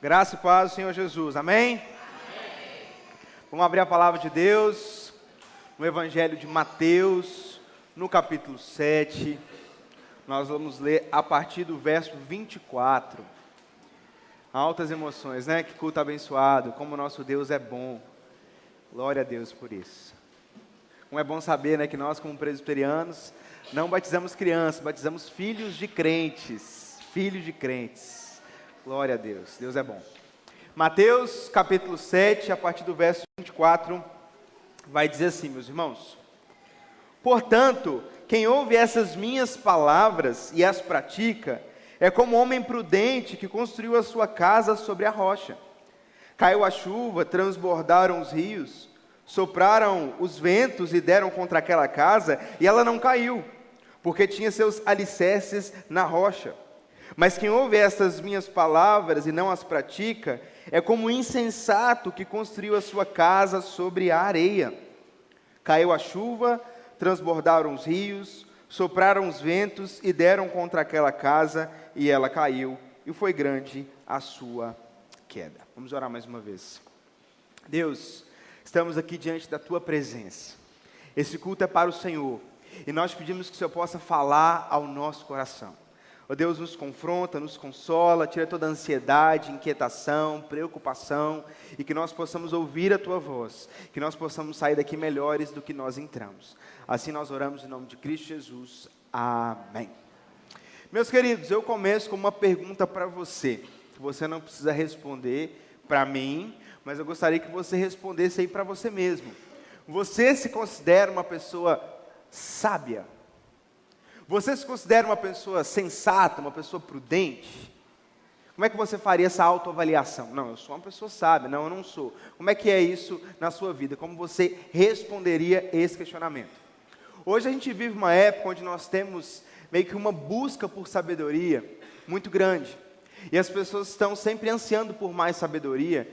Graça e paz do Senhor Jesus, amém? Amém? Vamos abrir a palavra de Deus, no Evangelho de Mateus, no capítulo 7, nós vamos ler a partir do verso 24, altas emoções, né? Que culto abençoado, como o nosso Deus é bom, glória a Deus por isso. Como é bom saber, né, que nós como presbiterianos, não batizamos crianças, batizamos filhos de crentes, glória a Deus, Deus é bom. Mateus capítulo 7, a partir do verso 24, vai dizer assim, meus irmãos: portanto, quem ouve essas minhas palavras e as pratica, é como um homem prudente que construiu a sua casa sobre a rocha. Caiu a chuva, transbordaram os rios, sopraram os ventos e deram contra aquela casa, e ela não caiu, porque tinha seus alicerces na rocha. Mas quem ouve estas minhas palavras e não as pratica, é como um insensato que construiu a sua casa sobre a areia. Caiu a chuva, transbordaram os rios, sopraram os ventos e deram contra aquela casa, e ela caiu, e foi grande a sua queda. Vamos orar mais uma vez. Deus, estamos aqui diante da Tua presença. Esse culto é para o Senhor, e nós pedimos que o Senhor possa falar ao nosso coração. Ó Deus, nos confronta, nos consola, tira toda a ansiedade, inquietação, preocupação, e que nós possamos ouvir a Tua voz, que nós possamos sair daqui melhores do que nós entramos. Assim nós oramos em nome de Cristo Jesus. Amém. Meus queridos, eu começo com uma pergunta para você, que você não precisa responder para mim, mas eu gostaria que você respondesse aí para você mesmo. Você se considera uma pessoa sábia? Você se considera uma pessoa sensata, uma pessoa prudente? Como é que você faria essa autoavaliação? Não, eu sou uma pessoa sábia. Não, eu não sou. Como é que é isso na sua vida? Como você responderia esse questionamento? Hoje a gente vive uma época onde nós temos meio que uma busca por sabedoria muito grande. E as pessoas estão sempre ansiando por mais sabedoria.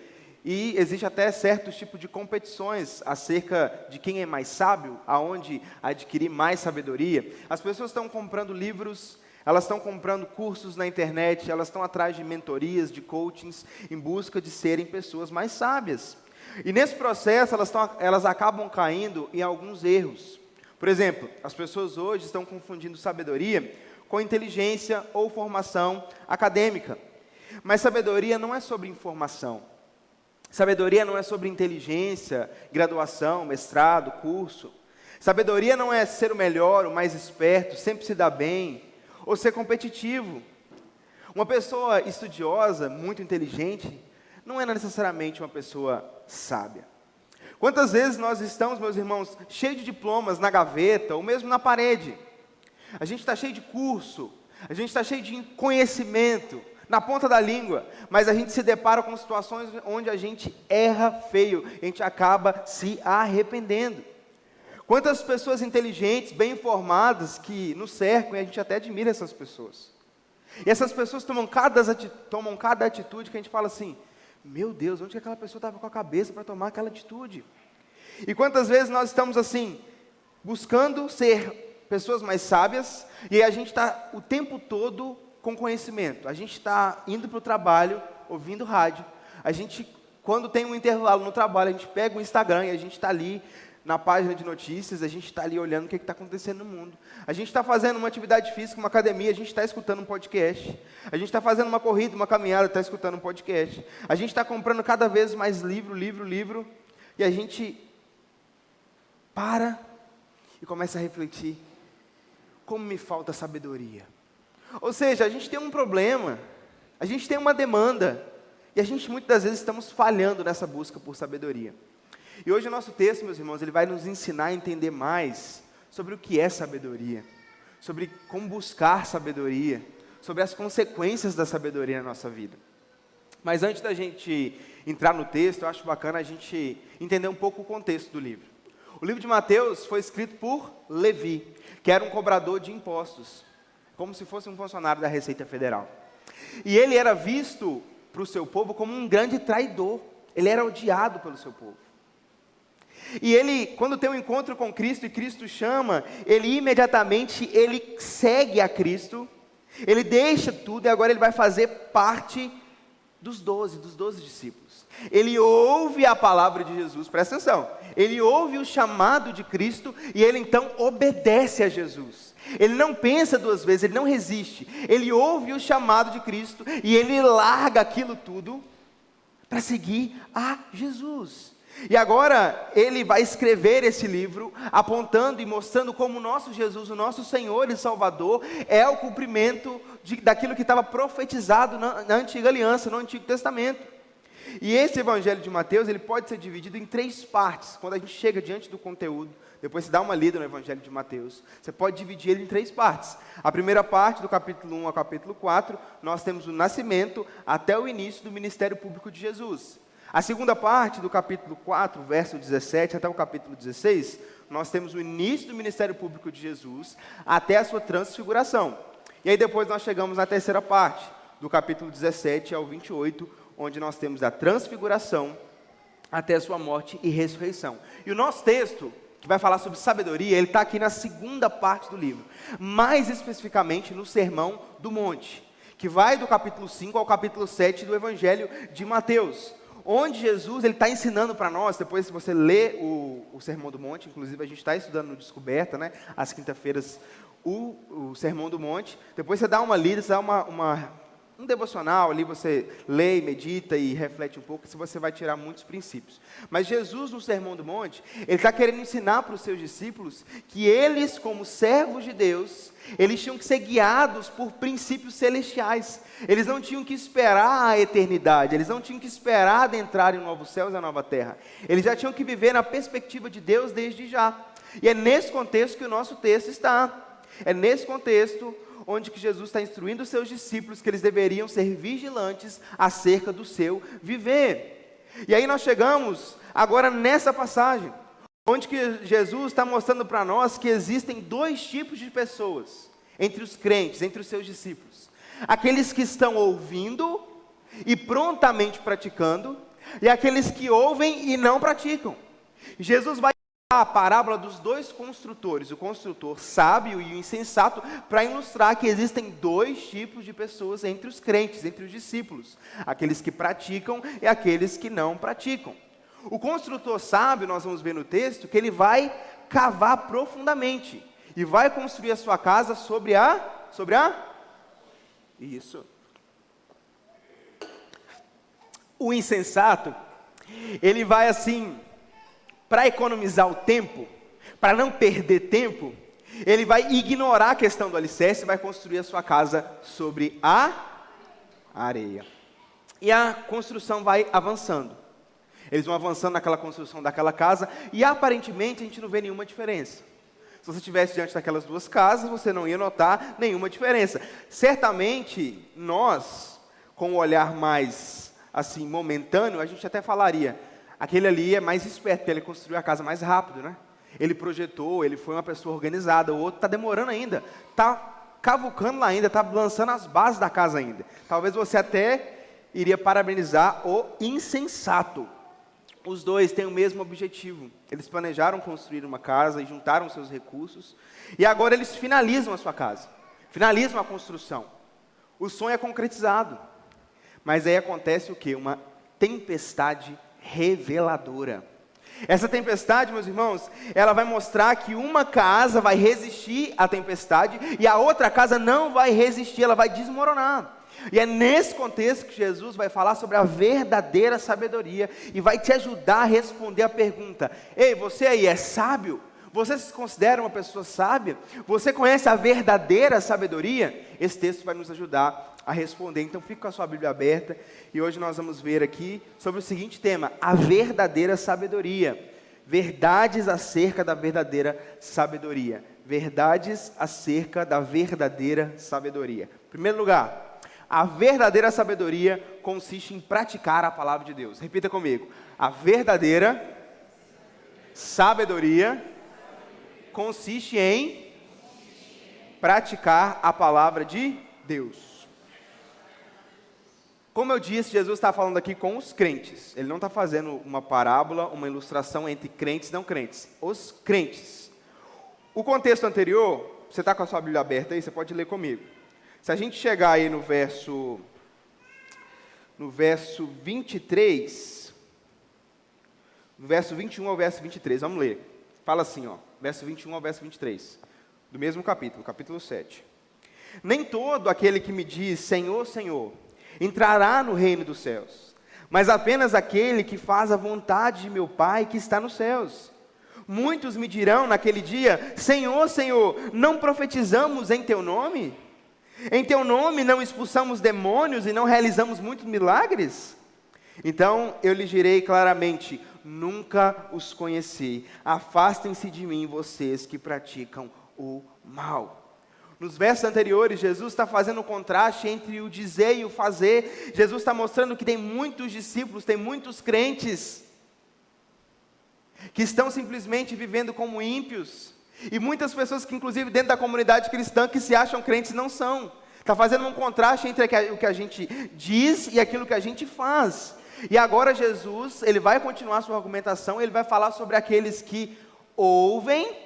E existe até certos tipos de competições acerca de quem é mais sábio, aonde adquirir mais sabedoria. As pessoas estão comprando livros, elas estão comprando cursos na internet, elas estão atrás de mentorias, de coachings, em busca de serem pessoas mais sábias. E nesse processo elas acabam caindo em alguns erros. Por exemplo, as pessoas hoje estão confundindo sabedoria com inteligência ou formação acadêmica. Mas sabedoria não é sobre informação. Sabedoria não é sobre inteligência, graduação, mestrado, curso. Sabedoria não é ser o melhor, o mais esperto, sempre se dar bem, ou ser competitivo. Uma pessoa estudiosa, muito inteligente, não é necessariamente uma pessoa sábia. Quantas vezes nós estamos, meus irmãos, cheios de diplomas na gaveta, ou mesmo na parede? A gente está cheio de curso, a gente está cheio de conhecimento, na ponta da língua, mas a gente se depara com situações onde a gente erra feio, a gente acaba se arrependendo. Quantas pessoas inteligentes, bem informadas, que nos cercam, e a gente até admira essas pessoas. E essas pessoas tomam cada atitude que a gente fala assim: meu Deus, onde que aquela pessoa estava com a cabeça para tomar aquela atitude? E quantas vezes nós estamos assim, buscando ser pessoas mais sábias, e a gente está o tempo todo com conhecimento. A gente está indo para o trabalho, ouvindo rádio. A gente, quando tem um intervalo no trabalho, a gente pega o Instagram e a gente está ali na página de notícias, a gente está ali olhando o que está acontecendo no mundo. A gente está fazendo uma atividade física, uma academia, a gente está escutando um podcast. A gente está fazendo uma corrida, uma caminhada, está escutando um podcast. A gente está comprando cada vez mais livro, e a gente para e começa a refletir: como me falta sabedoria. Ou seja, a gente tem um problema, a gente tem uma demanda, e a gente muitas das vezes estamos falhando nessa busca por sabedoria. E hoje o nosso texto, meus irmãos, ele vai nos ensinar a entender mais sobre o que é sabedoria, sobre como buscar sabedoria, sobre as consequências da sabedoria na nossa vida. Mas antes da gente entrar no texto, eu acho bacana a gente entender um pouco o contexto do livro. O livro de Mateus foi escrito por Levi, que era um cobrador de impostos, como se fosse um funcionário da Receita Federal. E ele era visto para o seu povo como um grande traidor. Ele era odiado pelo seu povo. E ele, quando tem um encontro com Cristo e Cristo chama, ele imediatamente segue a Cristo, ele deixa tudo e agora ele vai fazer parte dos 12 discípulos. Ele ouve a palavra de Jesus, presta atenção, ele ouve o chamado de Cristo e ele então obedece a Jesus. Ele não pensa duas vezes, ele não resiste, ele ouve o chamado de Cristo e ele larga aquilo tudo para seguir a Jesus. E agora ele vai escrever esse livro apontando e mostrando como o nosso Jesus, o nosso Senhor e Salvador, é o cumprimento daquilo que estava profetizado na antiga aliança, no Antigo Testamento. E esse evangelho de Mateus, ele pode ser dividido em 3 partes. Quando a gente chega diante do conteúdo, depois você dá uma lida no evangelho de Mateus, você pode dividir ele em 3 partes. A primeira parte, do capítulo 1 ao capítulo 4, nós temos o nascimento até o início do ministério público de Jesus. A segunda parte, do capítulo 4, verso 17 até o capítulo 16, nós temos o início do ministério público de Jesus até a sua transfiguração. E aí depois nós chegamos na terceira parte, do capítulo 17 ao 28, onde nós temos a transfiguração até a sua morte e ressurreição. E o nosso texto, que vai falar sobre sabedoria, ele está aqui na segunda parte do livro, mais especificamente no Sermão do Monte, que vai do capítulo 5 ao capítulo 7 do Evangelho de Mateus, onde Jesus está ensinando para nós. Depois, se você lê o Sermão do Monte, inclusive a gente está estudando no Descoberta, né, às quinta-feiras, o Sermão do Monte, depois você dá uma lida, você dá um devocional ali, você lê, medita e reflete um pouco, se você vai tirar muitos princípios. Mas Jesus, no Sermão do Monte, ele está querendo ensinar para os seus discípulos que eles, como servos de Deus, eles tinham que ser guiados por princípios celestiais. Eles não tinham que esperar a eternidade, eles não tinham que esperar adentrar em novos céus e a nova terra. Eles já tinham que viver na perspectiva de Deus desde já. E é nesse contexto que o nosso texto está. É nesse contexto onde que Jesus está instruindo os seus discípulos que eles deveriam ser vigilantes acerca do seu viver. E aí nós chegamos agora nessa passagem, onde que Jesus está mostrando para nós que existem 2 tipos de pessoas entre os crentes, entre os seus discípulos. Aqueles que estão ouvindo e prontamente praticando, e aqueles que ouvem e não praticam. Jesus vai a parábola dos 2 construtores, o construtor sábio e o insensato, para ilustrar que existem 2 tipos de pessoas entre os crentes, entre os discípulos, aqueles que praticam e aqueles que não praticam. O construtor sábio, nós vamos ver no texto, que ele vai cavar profundamente e vai construir a sua casa sobre isso. O insensato, ele vai assim, para economizar o tempo, para não perder tempo, ele vai ignorar a questão do alicerce e vai construir a sua casa sobre a areia. E a construção vai avançando. Eles vão avançando naquela construção daquela casa e aparentemente a gente não vê nenhuma diferença. Se você estivesse diante daquelas 2 casas, você não ia notar nenhuma diferença. Certamente, nós, com um olhar mais assim, momentâneo, a gente até falaria: aquele ali é mais esperto, porque ele construiu a casa mais rápido, né? Ele projetou, ele foi uma pessoa organizada. O outro está demorando ainda, está cavucando lá ainda, está lançando as bases da casa ainda. Talvez você até iria parabenizar o insensato. Os 2 têm o mesmo objetivo. Eles planejaram construir uma casa e juntaram seus recursos. E agora eles finalizam a sua casa, finalizam a construção. O sonho é concretizado. Mas aí acontece o quê? Uma tempestade reveladora. Essa tempestade, meus irmãos, ela vai mostrar que uma casa vai resistir à tempestade e a outra casa não vai resistir, ela vai desmoronar. E é nesse contexto que Jesus vai falar sobre a verdadeira sabedoria e vai te ajudar a responder a pergunta: ei, você aí é sábio? Você se considera uma pessoa sábia? Você conhece a verdadeira sabedoria? Esse texto vai nos ajudar a responder. Então fica com a sua Bíblia aberta e hoje nós vamos ver aqui sobre o seguinte tema: a verdadeira sabedoria. Verdades acerca da verdadeira sabedoria. Verdades acerca da verdadeira sabedoria. Em primeiro lugar, a verdadeira sabedoria consiste em praticar a palavra de Deus. Repita comigo: a verdadeira sabedoria consiste em praticar a palavra de Deus. Como eu disse, Jesus está falando aqui com os crentes. Ele não está fazendo uma parábola, uma ilustração entre crentes e não crentes. Os crentes. O contexto anterior, você está com a sua Bíblia aberta aí, você pode ler comigo. Se a gente chegar aí no verso no verso 23, do verso 21 ao verso 23, vamos ler. Fala assim, verso 21 ao verso 23, do mesmo capítulo, capítulo 7. Nem todo aquele que me diz, Senhor, Senhor, entrará no reino dos céus, mas apenas aquele que faz a vontade de meu Pai que está nos céus. Muitos me dirão naquele dia, Senhor, Senhor, não profetizamos em Teu nome? Em Teu nome não expulsamos demônios e não realizamos muitos milagres? Então eu lhes direi claramente, nunca os conheci, afastem-se de mim vocês que praticam o mal. Nos versos anteriores, Jesus está fazendo um contraste entre o dizer e o fazer. Jesus está mostrando que tem muitos discípulos, tem muitos crentes, que estão simplesmente vivendo como ímpios, e muitas pessoas que inclusive dentro da comunidade cristã, que se acham crentes, não são. Está fazendo um contraste entre o que a gente diz e aquilo que a gente faz. E agora Jesus, ele vai continuar sua argumentação, ele vai falar sobre aqueles que ouvem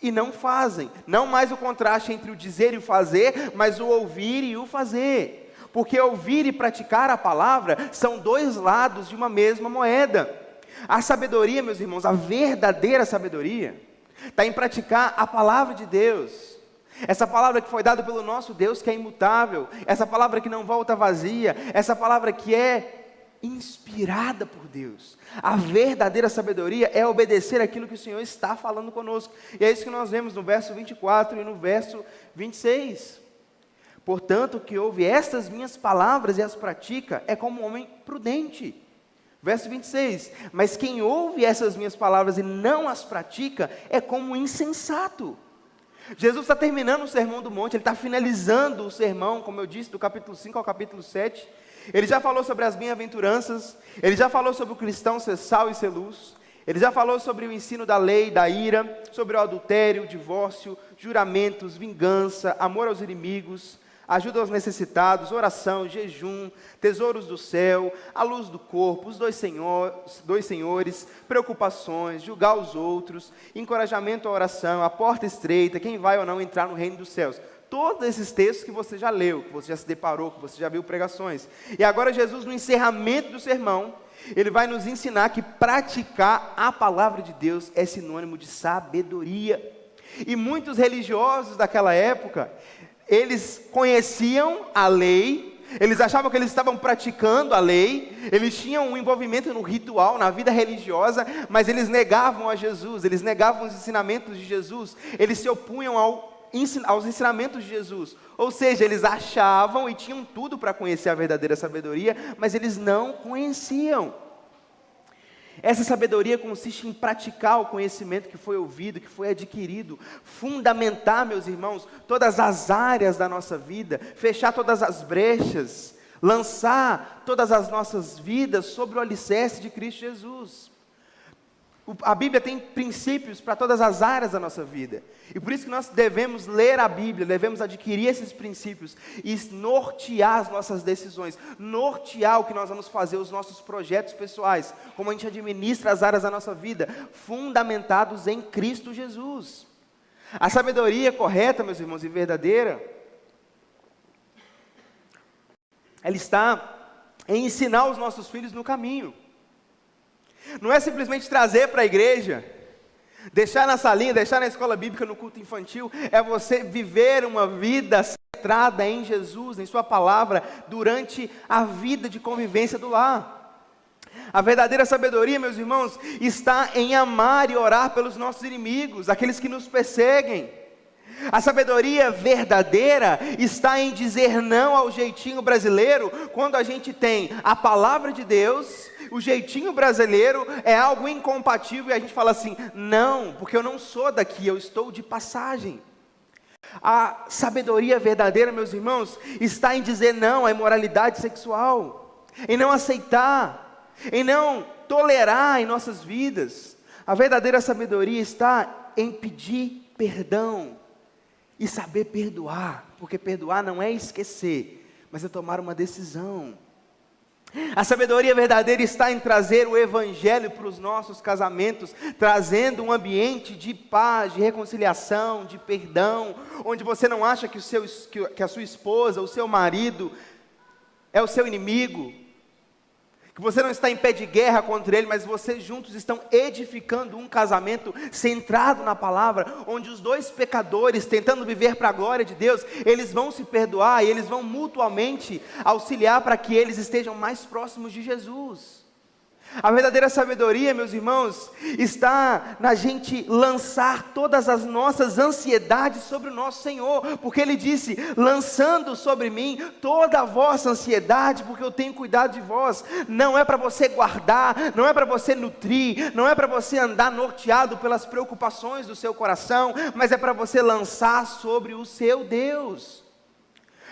e não fazem. Não mais o contraste entre o dizer e o fazer, mas o ouvir e o fazer. Porque ouvir e praticar a palavra são dois lados de uma mesma moeda. A sabedoria, meus irmãos, a verdadeira sabedoria, está em praticar a palavra de Deus. Essa palavra que foi dada pelo nosso Deus, que é imutável. Essa palavra que não volta vazia. Essa palavra que é inspirada por Deus. A verdadeira sabedoria é obedecer aquilo que o Senhor está falando conosco. E é isso que nós vemos no verso 24 e no verso 26. Portanto, o que ouve estas minhas palavras e as pratica, é como um homem prudente. Verso 26, mas quem ouve essas minhas palavras e não as pratica, é como um insensato. Jesus está terminando o Sermão do Monte, ele está finalizando o sermão, como eu disse, do capítulo 5 ao capítulo 7, ele já falou sobre as bem-aventuranças, ele já falou sobre o cristão ser sal e ser luz, ele já falou sobre o ensino da lei, da ira, sobre o adultério, o divórcio, juramentos, vingança, amor aos inimigos, ajuda aos necessitados, oração, jejum, tesouros do céu, a luz do corpo, os dois senhores, preocupações, julgar os outros, encorajamento à oração, a porta estreita, quem vai ou não entrar no reino dos céus. Todos esses textos que você já leu, que você já se deparou, que você já viu pregações. E agora Jesus, no encerramento do sermão, ele vai nos ensinar que praticar a palavra de Deus é sinônimo de sabedoria. E muitos religiosos daquela época, eles conheciam a lei, eles achavam que eles estavam praticando a lei, eles tinham um envolvimento no ritual, na vida religiosa, mas eles negavam a Jesus, eles negavam os ensinamentos de Jesus, eles se opunham aos ensinamentos de Jesus, ou seja, eles achavam e tinham tudo para conhecer a verdadeira sabedoria, mas eles não conheciam. Essa sabedoria consiste em praticar o conhecimento que foi ouvido, que foi adquirido, fundamentar, meus irmãos, todas as áreas da nossa vida, fechar todas as brechas, lançar todas as nossas vidas sobre o alicerce de Cristo Jesus. A Bíblia tem princípios para todas as áreas da nossa vida, e por isso que nós devemos ler a Bíblia, devemos adquirir esses princípios, e nortear as nossas decisões, nortear o que nós vamos fazer, os nossos projetos pessoais, como a gente administra as áreas da nossa vida, fundamentados em Cristo Jesus. A sabedoria correta, meus irmãos, e verdadeira, ela está em ensinar os nossos filhos no caminho. Não é simplesmente trazer para a igreja, deixar na salinha, deixar na escola bíblica, no culto infantil, é você viver uma vida centrada em Jesus, em sua palavra, durante a vida de convivência do lar. A verdadeira sabedoria, meus irmãos, está em amar e orar pelos nossos inimigos, aqueles que nos perseguem. A sabedoria verdadeira está em dizer não ao jeitinho brasileiro, quando a gente tem a palavra de Deus. O jeitinho brasileiro é algo incompatível e a gente fala assim, não, porque eu não sou daqui, eu estou de passagem. A sabedoria verdadeira, meus irmãos, está em dizer não à imoralidade sexual, em não aceitar, em não tolerar em nossas vidas. A verdadeira sabedoria está em pedir perdão e saber perdoar, porque perdoar não é esquecer, mas é tomar uma decisão. A sabedoria verdadeira está em trazer o evangelho para os nossos casamentos, trazendo um ambiente de paz, de reconciliação, de perdão, onde você não acha que a sua esposa, o seu marido é o seu inimigo, que você não está em pé de guerra contra ele, mas vocês juntos estão edificando um casamento centrado na palavra, onde os dois pecadores, tentando viver para a glória de Deus, eles vão se perdoar e eles vão mutuamente auxiliar para que eles estejam mais próximos de Jesus. A verdadeira sabedoria, meus irmãos, está na gente lançar todas as nossas ansiedades sobre o nosso Senhor, porque Ele disse, lançando sobre mim toda a vossa ansiedade, porque eu tenho cuidado de vós. Não é para você guardar, não é para você nutrir, não é para você andar norteado pelas preocupações do seu coração, mas é para você lançar sobre o seu Deus.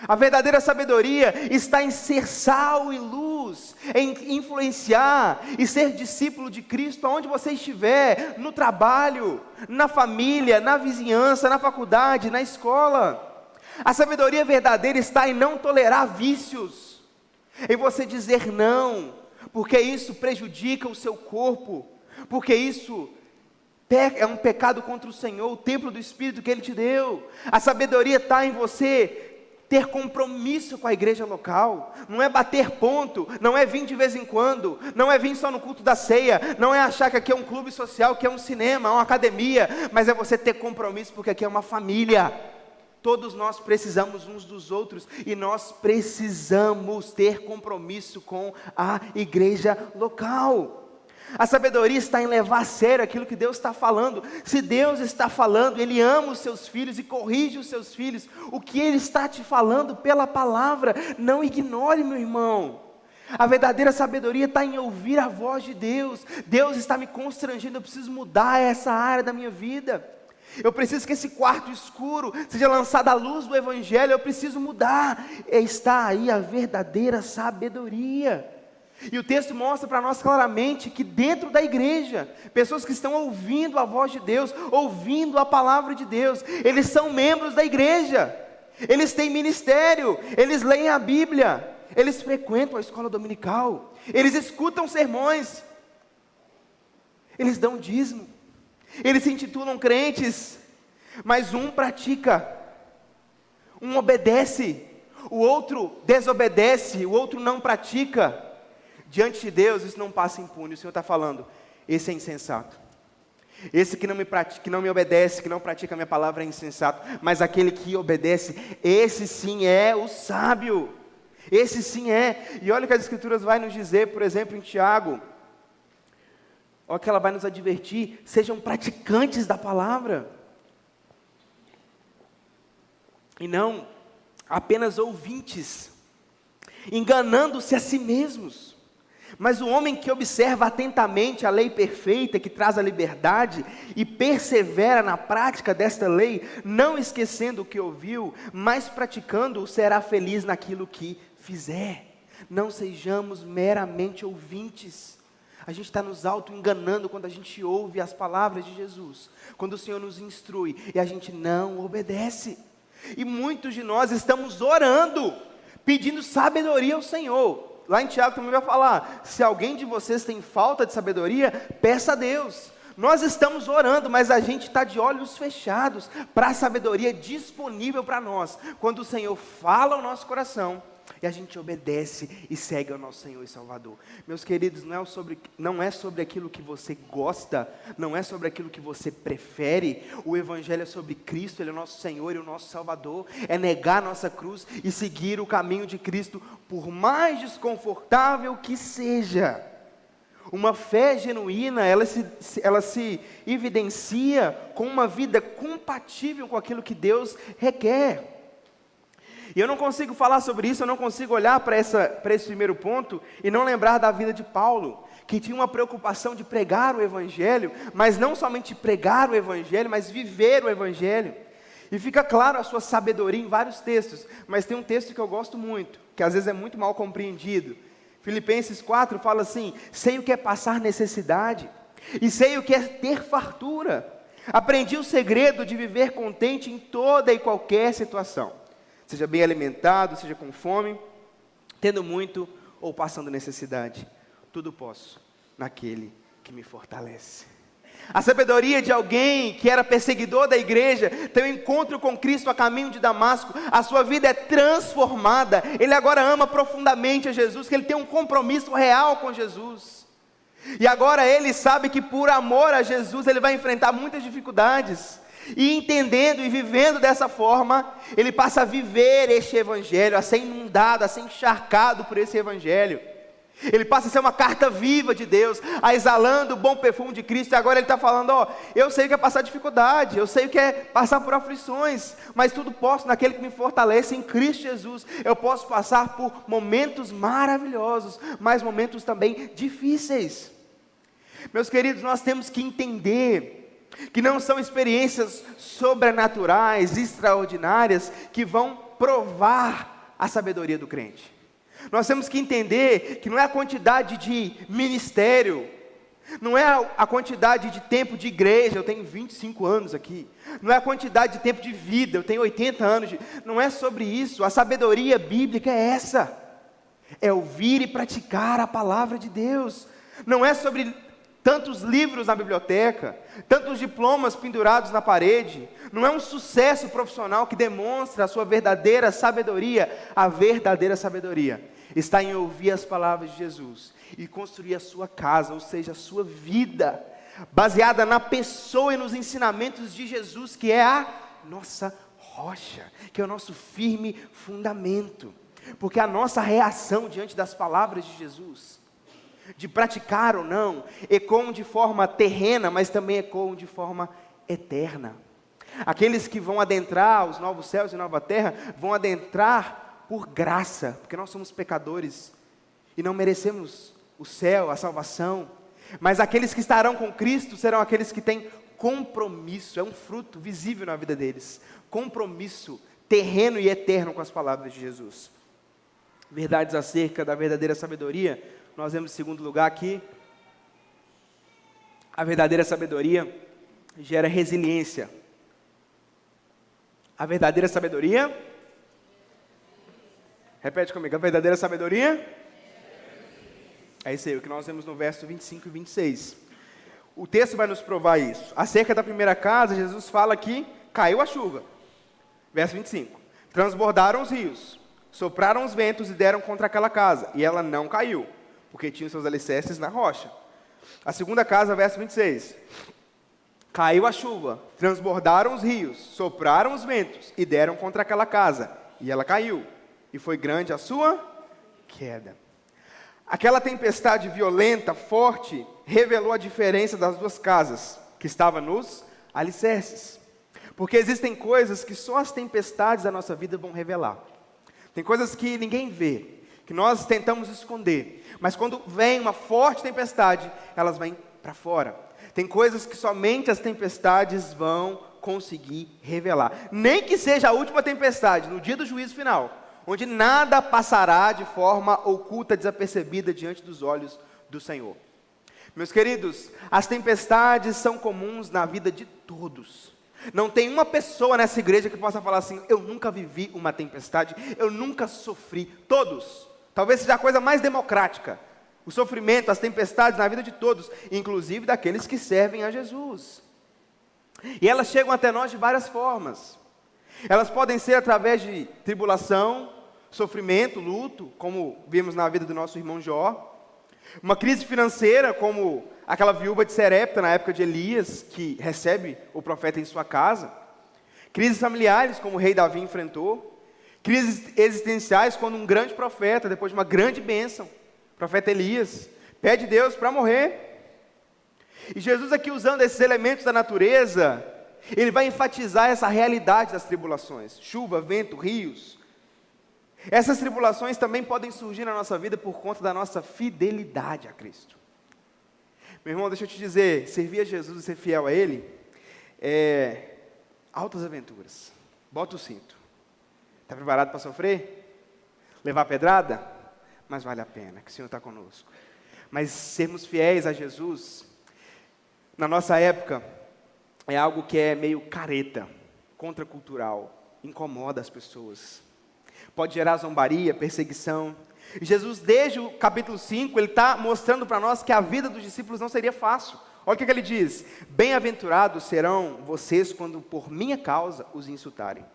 A verdadeira sabedoria está em ser sal e luz, em influenciar e ser discípulo de Cristo aonde você estiver, no trabalho, na família, na vizinhança, na faculdade, na escola. A sabedoria verdadeira está em não tolerar vícios, em você dizer não, porque isso prejudica o seu corpo, porque isso é um pecado contra o Senhor, o templo do Espírito que Ele te deu. A sabedoria está em você ter compromisso com a igreja local, não é bater ponto, não é vir de vez em quando, não é vir só no culto da ceia, não é achar que aqui é um clube social, que é um cinema, uma academia, mas é você ter compromisso, porque aqui é uma família, todos nós precisamos uns dos outros, e nós precisamos ter compromisso com a igreja local. A sabedoria está em levar a sério aquilo que Deus está falando. Se Deus está falando, Ele ama os seus filhos e corrige os seus filhos. O que Ele está te falando pela palavra, não ignore, meu irmão. A verdadeira sabedoria está em ouvir a voz de Deus. Deus está me constrangendo, eu preciso mudar essa área da minha vida. Eu preciso que esse quarto escuro seja lançado à luz do Evangelho, eu preciso mudar. Está aí a verdadeira sabedoria. E o texto mostra para nós claramente que dentro da igreja, pessoas que estão ouvindo a voz de Deus, ouvindo a palavra de Deus, eles são membros da igreja, eles têm ministério, eles leem a Bíblia, eles frequentam a escola dominical, eles escutam sermões, eles dão dízimo, eles se intitulam crentes, mas um pratica, um obedece, o outro desobedece, o outro não pratica. Diante de Deus, isso não passa impune. O Senhor está falando, esse é insensato. Esse que não me pratica, que não me obedece, que não pratica a minha palavra é insensato. Mas aquele que obedece, esse sim é o sábio. Esse sim é. E olha o que as Escrituras vai nos dizer, por exemplo, em Tiago. Olha que ela vai nos advertir, sejam praticantes da palavra. E não apenas ouvintes, enganando-se a si mesmos. Mas o homem que observa atentamente a lei perfeita que traz a liberdade e persevera na prática desta lei, não esquecendo o que ouviu, mas praticando, será feliz naquilo que fizer. Não sejamos meramente ouvintes. A gente está nos auto-enganando quando a gente ouve as palavras de Jesus, quando o Senhor nos instrui e a gente não obedece. E muitos de nós estamos orando, pedindo sabedoria ao Senhor. Lá em Tiago também vai falar, se alguém de vocês tem falta de sabedoria, peça a Deus. Nós estamos orando, mas a gente está de olhos fechados para a sabedoria disponível para nós. Quando o Senhor fala ao nosso coração, e a gente obedece e segue ao nosso Senhor e Salvador. Meus queridos, não é sobre aquilo que você gosta, não é sobre aquilo que você prefere. O Evangelho é sobre Cristo, Ele é o nosso Senhor e o nosso Salvador. É negar a nossa cruz e seguir o caminho de Cristo, por mais desconfortável que seja. Uma fé genuína, ela se evidencia com uma vida compatível com aquilo que Deus requer. E eu não consigo falar sobre isso, eu não consigo olhar para esse primeiro ponto e não lembrar da vida de Paulo, que tinha uma preocupação de pregar o Evangelho, mas não somente pregar o Evangelho, mas viver o Evangelho. E fica claro a sua sabedoria em vários textos, mas tem um texto que eu gosto muito, que às vezes é muito mal compreendido. Filipenses 4 fala assim, sei o que é passar necessidade, e sei o que é ter fartura. Aprendi o segredo de viver contente em toda e qualquer situação. Seja bem alimentado, seja com fome, tendo muito ou passando necessidade. Tudo posso naquele que me fortalece. A sabedoria de alguém que era perseguidor da igreja, tem um encontro com Cristo a caminho de Damasco, a sua vida é transformada, ele agora ama profundamente a Jesus, que ele tem um compromisso real com Jesus, e agora ele sabe que por amor a Jesus, ele vai enfrentar muitas dificuldades, e entendendo e vivendo dessa forma, ele passa a viver este evangelho, a ser inundado, a ser encharcado por esse evangelho. Ele passa a ser uma carta viva de Deus, a exalando o bom perfume de Cristo. E agora ele está falando, eu sei o que é passar dificuldade, eu sei o que é passar por aflições, mas tudo posso naquele que me fortalece em Cristo Jesus. Eu posso passar por momentos maravilhosos, mas momentos também difíceis. Meus queridos, nós temos que entender que não são experiências sobrenaturais, extraordinárias, que vão provar a sabedoria do crente. Nós temos que entender que não é a quantidade de ministério, não é a quantidade de tempo de igreja, eu tenho 25 anos aqui, não é a quantidade de tempo de vida, eu tenho 80 anos, não é sobre isso. A sabedoria bíblica é essa, é ouvir e praticar a palavra de Deus, não é sobre tantos livros na biblioteca, tantos diplomas pendurados na parede, não é um sucesso profissional que demonstra a sua verdadeira sabedoria. A verdadeira sabedoria está em ouvir as palavras de Jesus e construir a sua casa, ou seja, a sua vida, baseada na pessoa e nos ensinamentos de Jesus, que é a nossa rocha, que é o nosso firme fundamento, porque a nossa reação diante das palavras de Jesus, de praticar ou não, ecoam de forma terrena, mas também ecoam de forma eterna. Aqueles que vão adentrar os novos céus e nova terra, vão adentrar por graça, porque nós somos pecadores, e não merecemos o céu, a salvação, mas aqueles que estarão com Cristo, serão aqueles que têm compromisso, é um fruto visível na vida deles, compromisso terreno e eterno com as palavras de Jesus. Verdades acerca da verdadeira sabedoria, nós vemos em segundo lugar aqui, a verdadeira sabedoria gera resiliência. A verdadeira sabedoria, repete comigo, a verdadeira sabedoria, é isso aí, o que nós vemos no verso 25 e 26. O texto vai nos provar isso. Acerca da primeira casa, Jesus fala que caiu a chuva. Verso 25, transbordaram os rios, sopraram os ventos e deram contra aquela casa, e ela não caiu, porque tinha seus alicerces na rocha. A segunda casa, verso 26. Caiu a chuva, transbordaram os rios, sopraram os ventos e deram contra aquela casa, e ela caiu, e foi grande a sua queda. Aquela tempestade violenta, forte, revelou a diferença das duas casas, que estava nos alicerces. Porque existem coisas que só as tempestades da nossa vida vão revelar. Tem coisas que ninguém vê, que nós tentamos esconder, mas quando vem uma forte tempestade, elas vêm para fora. Tem coisas que somente as tempestades vão conseguir revelar, nem que seja a última tempestade, no dia do juízo final, onde nada passará de forma oculta, desapercebida diante dos olhos do Senhor. Meus queridos, as tempestades são comuns na vida de todos. Não tem uma pessoa nessa igreja que possa falar assim, eu nunca vivi uma tempestade, eu nunca sofri. Todos. Talvez seja a coisa mais democrática. O sofrimento, as tempestades na vida de todos, inclusive daqueles que servem a Jesus. E elas chegam até nós de várias formas. Elas podem ser através de tribulação, sofrimento, luto, como vimos na vida do nosso irmão Jó. Uma crise financeira, como aquela viúva de Serepta na época de Elias, que recebe o profeta em sua casa. Crises familiares, como o rei Davi enfrentou. Crises existenciais, quando um grande profeta, depois de uma grande bênção, o profeta Elias, pede Deus para morrer. E Jesus aqui, usando esses elementos da natureza, ele vai enfatizar essa realidade das tribulações. Chuva, vento, rios. Essas tribulações também podem surgir na nossa vida por conta da nossa fidelidade a Cristo. Meu irmão, deixa eu te dizer, servir a Jesus e ser fiel a Ele, é altas aventuras. Bota o cinto. Está preparado para sofrer? Levar pedrada? Mas vale a pena, que o Senhor está conosco. Mas sermos fiéis a Jesus, na nossa época, é algo que é meio careta, contracultural, incomoda as pessoas. Pode gerar zombaria, perseguição. E Jesus, desde o capítulo 5, ele está mostrando para nós que a vida dos discípulos não seria fácil. Olha o que ele diz: bem-aventurados serão vocês quando por minha causa os insultarem,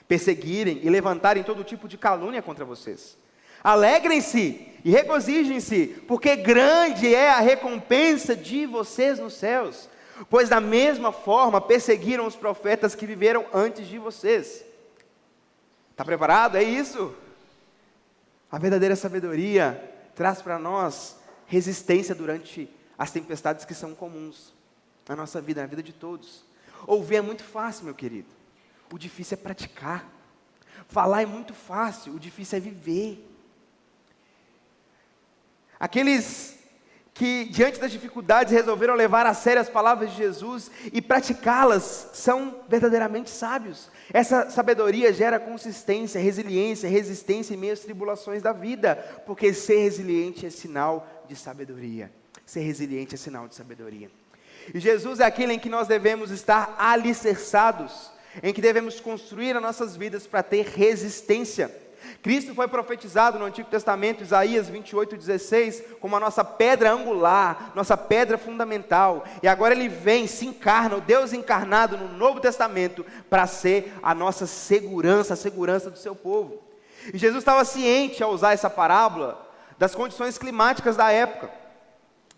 perseguirem e levantarem todo tipo de calúnia contra vocês. Alegrem-se e regozijem-se, porque grande é a recompensa de vocês nos céus, pois da mesma forma perseguiram os profetas que viveram antes de vocês. Está preparado? É isso? A verdadeira sabedoria traz para nós resistência durante as tempestades que são comuns na nossa vida, na vida de todos. Ouvir é muito fácil, meu querido. O difícil é praticar. Falar é muito fácil, o difícil é viver. Aqueles que, diante das dificuldades, resolveram levar a sério as palavras de Jesus e praticá-las, são verdadeiramente sábios. Essa sabedoria gera consistência, resiliência, resistência em meio às tribulações da vida, porque ser resiliente é sinal de sabedoria. Ser resiliente é sinal de sabedoria. E Jesus é aquele em que nós devemos estar alicerçados, em que devemos construir as nossas vidas para ter resistência. Cristo foi profetizado no Antigo Testamento, Isaías 28:16, como a nossa pedra angular, nossa pedra fundamental. E agora Ele vem, se encarna, o Deus encarnado no Novo Testamento, para ser a nossa segurança, a segurança do seu povo. E Jesus estava ciente, ao usar essa parábola, das condições climáticas da época.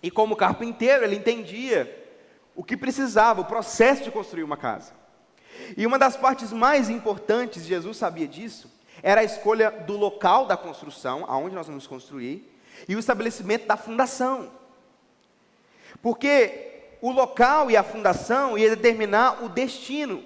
E como carpinteiro, Ele entendia o que precisava, o processo de construir uma casa. E uma das partes mais importantes, Jesus sabia disso, era a escolha do local da construção, aonde nós vamos construir, e o estabelecimento da fundação. Porque o local e a fundação ia determinar o destino,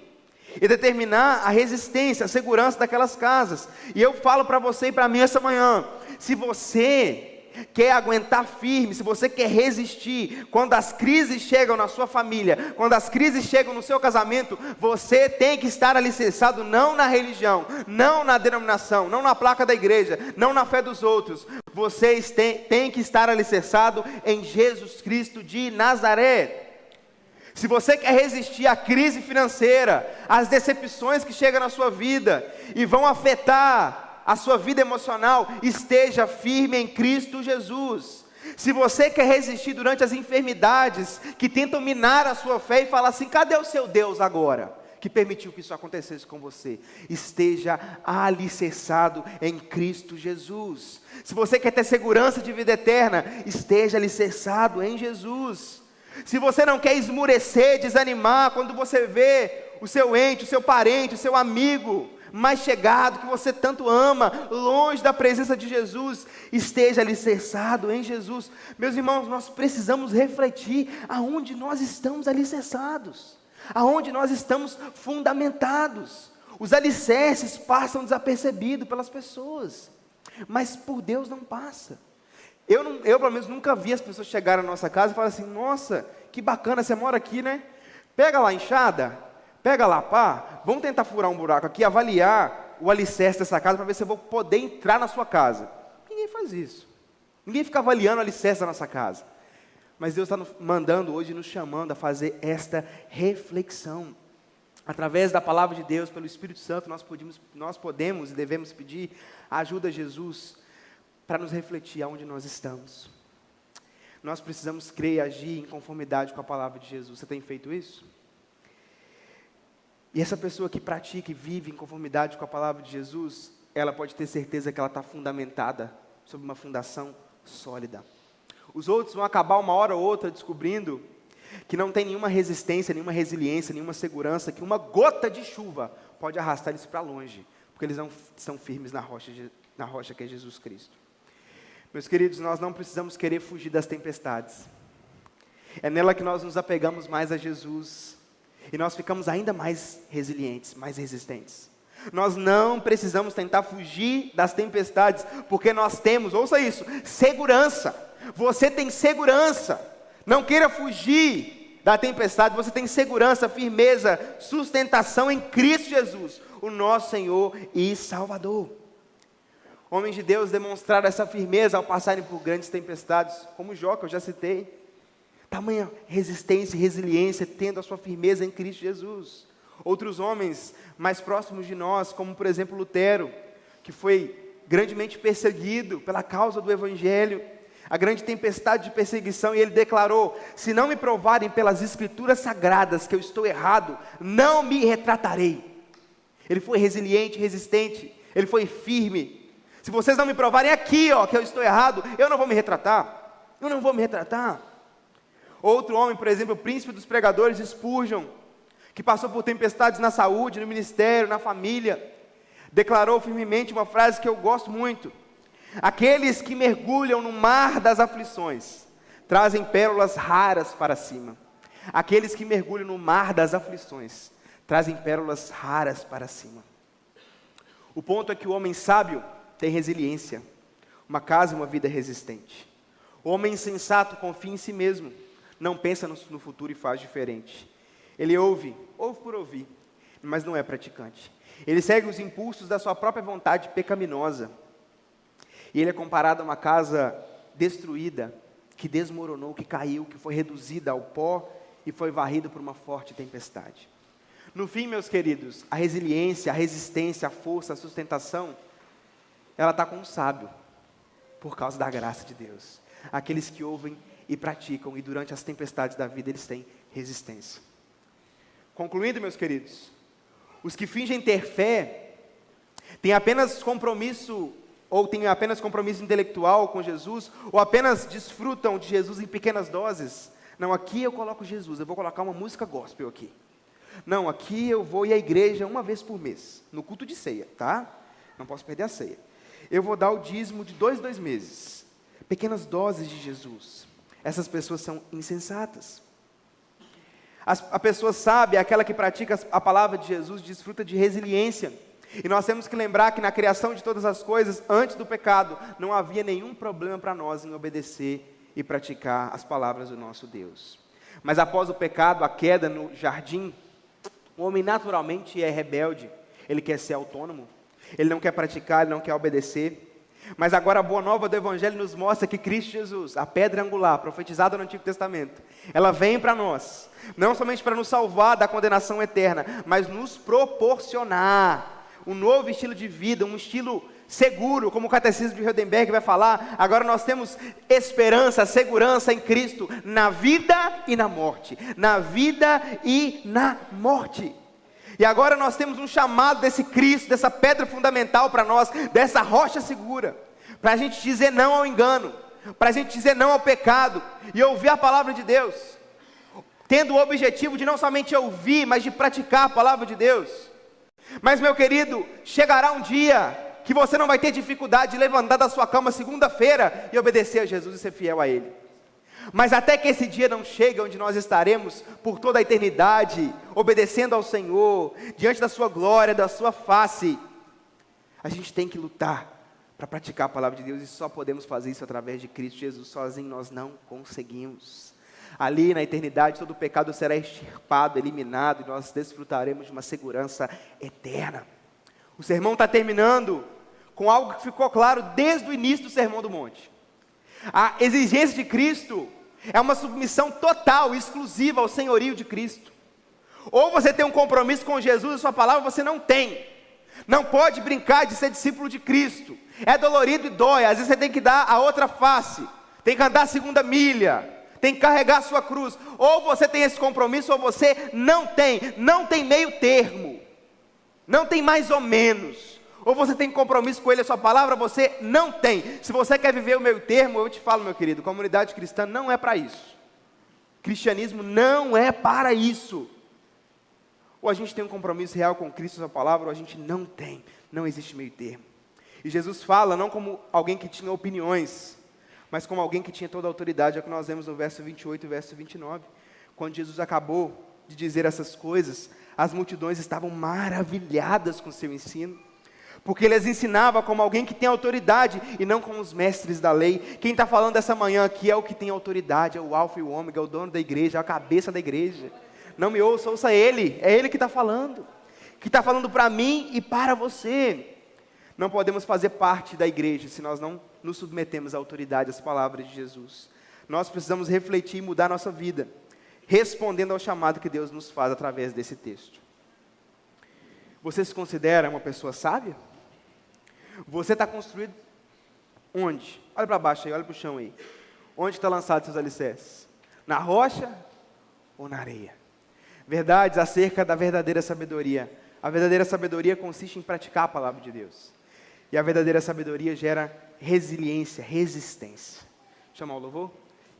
ia determinar a resistência, a segurança daquelas casas. E eu falo para você e para mim essa manhã, se você quer aguentar firme, se você quer resistir, quando as crises chegam na sua família, quando as crises chegam no seu casamento, você tem que estar alicerçado não na religião, não na denominação, não na placa da igreja, não na fé dos outros. Vocês têm que estar alicerçado em Jesus Cristo de Nazaré. Se você quer resistir à crise financeira, às decepções que chegam na sua vida e vão afetar a sua vida emocional, esteja firme em Cristo Jesus. Se você quer resistir durante as enfermidades que tentam minar a sua fé e falar assim, cadê o seu Deus agora, que permitiu que isso acontecesse com você? Esteja alicerçado em Cristo Jesus. Se você quer ter segurança de vida eterna, esteja alicerçado em Jesus. Se você não quer esmurecer, desanimar, quando você vê o seu ente, o seu parente, o seu amigo mais chegado, que você tanto ama, longe da presença de Jesus, esteja alicerçado em Jesus. Meus irmãos, nós precisamos refletir aonde nós estamos alicerçados, aonde nós estamos fundamentados. Os alicerces passam desapercebidos pelas pessoas, mas por Deus não passa. Eu pelo menos nunca vi as pessoas chegarem na nossa casa e falarem assim, nossa, que bacana, você mora aqui, né? Pega lá a enxada, pega lá, pá, vamos tentar furar um buraco aqui, avaliar o alicerce dessa casa para ver se eu vou poder entrar na sua casa. Ninguém faz isso. Ninguém fica avaliando o alicerce da nossa casa. Mas Deus está nos mandando hoje, nos chamando a fazer esta reflexão. Através da palavra de Deus, pelo Espírito Santo, nós podemos e devemos pedir ajuda a Jesus para nos refletir aonde nós estamos. Nós precisamos crer e agir em conformidade com a palavra de Jesus. Você tem feito isso? E essa pessoa que pratica e vive em conformidade com a palavra de Jesus, ela pode ter certeza que ela está fundamentada sobre uma fundação sólida. Os outros vão acabar uma hora ou outra descobrindo que não tem nenhuma resistência, nenhuma resiliência, nenhuma segurança, que uma gota de chuva pode arrastar eles para longe, porque eles não são firmes na rocha que é Jesus Cristo. Meus queridos, nós não precisamos querer fugir das tempestades. É nela que nós nos apegamos mais a Jesus, e nós ficamos ainda mais resilientes, mais resistentes. Nós não precisamos tentar fugir das tempestades, porque nós temos, ouça isso, segurança. Você tem segurança. Não queira fugir da tempestade, você tem segurança, firmeza, sustentação em Cristo Jesus, o nosso Senhor e Salvador. Homens de Deus demonstraram essa firmeza ao passarem por grandes tempestades, como Jó, que eu já citei. Tamanha resistência e resiliência, tendo a sua firmeza em Cristo Jesus. Outros homens mais próximos de nós, como por exemplo Lutero, que foi grandemente perseguido pela causa do Evangelho. a grande tempestade de perseguição, e ele declarou: se não me provarem pelas escrituras sagradas que eu estou errado, não me retratarei. Ele foi resiliente, resistente, ele foi firme. Se vocês não me provarem aqui, que eu estou errado, eu não vou me retratar. Eu não vou me retratar. Outro homem, por exemplo, o príncipe dos pregadores, Spurgeon, que passou por tempestades na saúde, no ministério, na família, declarou firmemente uma frase que eu gosto muito: aqueles que mergulham no mar das aflições trazem pérolas raras para cima. Aqueles que mergulham no mar das aflições trazem pérolas raras para cima. O ponto é que o homem sábio tem resiliência, uma casa e uma vida resistente. O homem insensato confia em si mesmo, não pensa no futuro e faz diferente. Ele ouve por ouvir, mas não é praticante. Ele segue os impulsos da sua própria vontade pecaminosa. E ele é comparado a uma casa destruída, que desmoronou, que caiu, que foi reduzida ao pó e foi varrida por uma forte tempestade. No fim, meus queridos, a resiliência, a resistência, a força, a sustentação, ela está com o sábio, por causa da graça de Deus. Aqueles que ouvem e praticam, e durante as tempestades da vida eles têm resistência. Concluindo, meus queridos, os que fingem ter fé têm apenas compromisso intelectual com Jesus, ou apenas desfrutam de Jesus em pequenas doses. Não, aqui eu coloco Jesus, eu vou colocar uma música gospel aqui. Não, aqui eu vou ir à igreja uma vez por mês, no culto de ceia, tá? Não posso perder a ceia. Eu vou dar o dízimo de 2 meses. Pequenas doses de Jesus. Essas pessoas são insensatas. A pessoa sábia é aquela que pratica a palavra de Jesus, desfruta de resiliência. E nós temos que lembrar que na criação de todas as coisas, antes do pecado, não havia nenhum problema para nós em obedecer e praticar as palavras do nosso Deus. Mas após o pecado, a queda no jardim, o homem naturalmente é rebelde, ele quer ser autônomo, ele não quer praticar, ele não quer obedecer. Mas agora a boa nova do Evangelho nos mostra que Cristo Jesus, a pedra angular, profetizada no Antigo Testamento, ela vem para nós, não somente para nos salvar da condenação eterna, mas nos proporcionar um novo estilo de vida, um estilo seguro, como o Catecismo de Heidelberg vai falar. Agora nós temos esperança, segurança em Cristo, na vida e na morte, na vida e na morte. E agora nós temos um chamado desse Cristo, dessa pedra fundamental para nós, dessa rocha segura, para a gente dizer não ao engano, para a gente dizer não ao pecado, e ouvir a palavra de Deus, tendo o objetivo de não somente ouvir, mas de praticar a palavra de Deus. Mas, meu querido, chegará um dia que você não vai ter dificuldade de levantar da sua cama segunda-feira e obedecer a Jesus e ser fiel a Ele. Mas até que esse dia não chegue, onde nós estaremos por toda a eternidade, obedecendo ao Senhor, diante da sua glória, da sua face, a gente tem que lutar para praticar a palavra de Deus, e só podemos fazer isso através de Cristo Jesus. Sozinho nós não conseguimos. Ali na eternidade todo o pecado será extirpado, eliminado, e nós desfrutaremos de uma segurança eterna. O sermão está terminando com algo que ficou claro desde o início do Sermão do Monte. A exigência de Cristo é uma submissão total, exclusiva ao senhorio de Cristo. Ou você tem um compromisso com Jesus e sua palavra, você não tem. Não pode brincar de ser discípulo de Cristo. É dolorido e dói, às vezes você tem que dar a outra face, tem que andar a segunda milha, tem que carregar a sua cruz. Ou você tem esse compromisso, ou você não tem meio termo, não tem mais ou menos. Ou você tem compromisso com Ele, a sua palavra, você não tem. Se você quer viver o meio termo, eu te falo, meu querido, comunidade cristã não é para isso. Cristianismo não é para isso. Ou a gente tem um compromisso real com Cristo, a sua palavra, ou a gente não tem. Não existe meio termo. E Jesus fala não como alguém que tinha opiniões, mas como alguém que tinha toda a autoridade. É o que nós vemos no verso 28 e verso 29. Quando Jesus acabou de dizer essas coisas, as multidões estavam maravilhadas com seu ensino, porque ele as ensinava como alguém que tem autoridade, e não como os mestres da lei. Quem está falando essa manhã aqui é o que tem autoridade, é o alfa e o ômega, é o dono da igreja, é a cabeça da igreja. Não me ouça, ouça Ele, é Ele que está falando para mim e para você. Não podemos fazer parte da igreja se nós não nos submetemos à autoridade, às palavras de Jesus. Nós precisamos refletir e mudar nossa vida, respondendo ao chamado que Deus nos faz através desse texto. Você se considera uma pessoa sábia? Você está construído onde? Olha para baixo aí, olha para o chão aí. Onde está lançado seus alicerces? Na rocha ou na areia? Verdades acerca da verdadeira sabedoria. A verdadeira sabedoria consiste em praticar a palavra de Deus. E a verdadeira sabedoria gera resiliência, resistência. Chamar o louvor?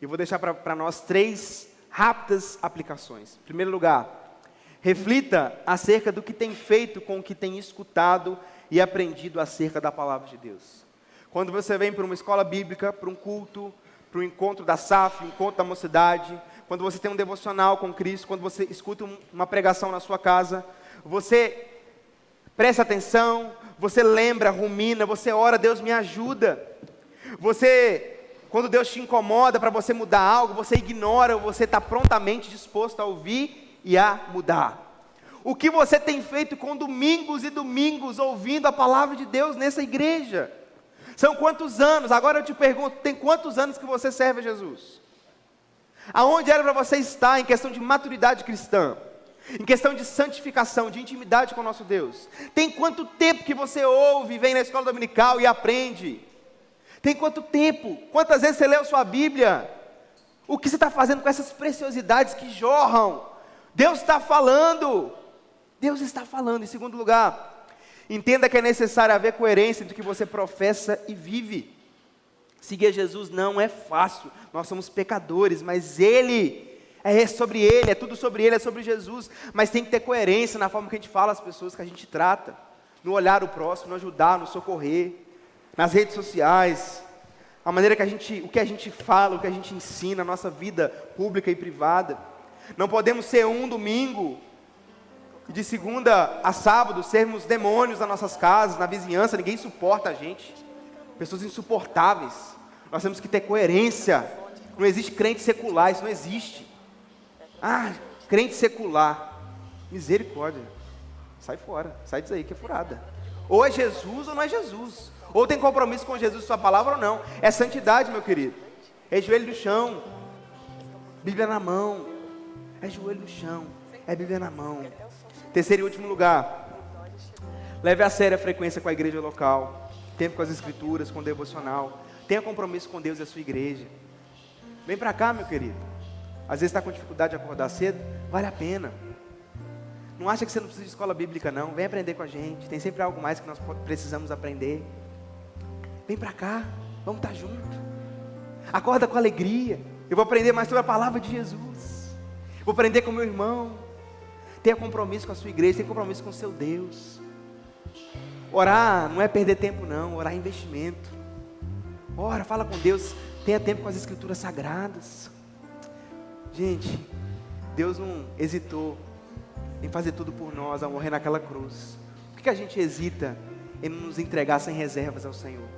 E vou deixar para nós 3 rápidas aplicações. Em primeiro lugar, reflita acerca do que tem feito com o que tem escutado e aprendido acerca da palavra de Deus. Quando você vem para uma escola bíblica, para um culto, para o encontro da SAF, encontro da mocidade, quando você tem um devocional com Cristo, quando você escuta uma pregação na sua casa, você presta atenção, você lembra, rumina, você ora, Deus me ajuda. Quando Deus te incomoda para você mudar algo, você ignora, você está prontamente disposto a ouvir e a mudar. O que você tem feito com domingos e domingos ouvindo a palavra de Deus nessa igreja? São quantos anos? Agora eu te pergunto, tem quantos anos que você serve a Jesus? Aonde era para você estar em questão de maturidade cristã? Em questão de santificação, de intimidade com o nosso Deus? Tem quanto tempo que você ouve, vem na escola dominical e aprende? Tem quanto tempo? Quantas vezes você leu sua Bíblia? O que você está fazendo com essas preciosidades que jorram? Deus está falando. Deus está falando. Em segundo lugar, entenda que é necessário haver coerência entre o que você professa e vive. Seguir Jesus não é fácil. Nós somos pecadores, mas é sobre Ele, é tudo sobre Ele, é sobre Jesus. Mas tem que ter coerência na forma que a gente fala às pessoas, que a gente trata. No olhar o próximo, no ajudar, no socorrer. Nas redes sociais. A maneira o que a gente fala, o que a gente ensina, a nossa vida pública e privada. Não podemos ser um domingo, de segunda a sábado, sermos demônios nas nossas casas, na vizinhança, ninguém suporta a gente. Pessoas insuportáveis. Nós temos que ter coerência. Não existe crente secular, isso não existe. Crente secular. Misericórdia. Sai fora, sai disso aí que é furada. Ou é Jesus ou não é Jesus. Ou tem compromisso com Jesus e sua palavra ou não. É santidade, meu querido. É joelho no chão. Bíblia na mão. É joelho no chão. É Bíblia na mão. Terceiro e último lugar. Leve a sério a frequência com a igreja local. Tempo com as escrituras, com o devocional. Tenha compromisso com Deus e a sua igreja. Vem para cá, meu querido. Às vezes está com dificuldade de acordar cedo. Vale a pena. Não acha que você não precisa de escola bíblica, não. Vem aprender com a gente. Tem sempre algo mais que nós precisamos aprender. Vem para cá. Vamos estar juntos. Acorda com alegria. Eu vou aprender mais sobre a palavra de Jesus. Vou aprender com o meu irmão. Tenha compromisso com a sua igreja. Tenha compromisso com o seu Deus. Orar não é perder tempo, não. Orar é investimento. Ora, fala com Deus. Tenha tempo com as escrituras sagradas. Gente, Deus não hesitou em fazer tudo por nós, ao morrer naquela cruz. Por que a gente hesita em nos entregar sem reservas ao Senhor?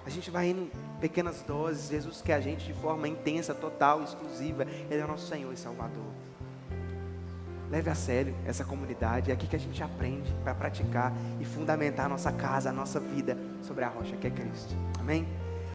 A gente vai indo em pequenas doses. Jesus quer a gente de forma intensa, total, exclusiva. Ele é o nosso Senhor e Salvador. Leve a sério essa comunidade. É aqui que a gente aprende para praticar e fundamentar a nossa casa, a nossa vida sobre a rocha que é Cristo. Amém?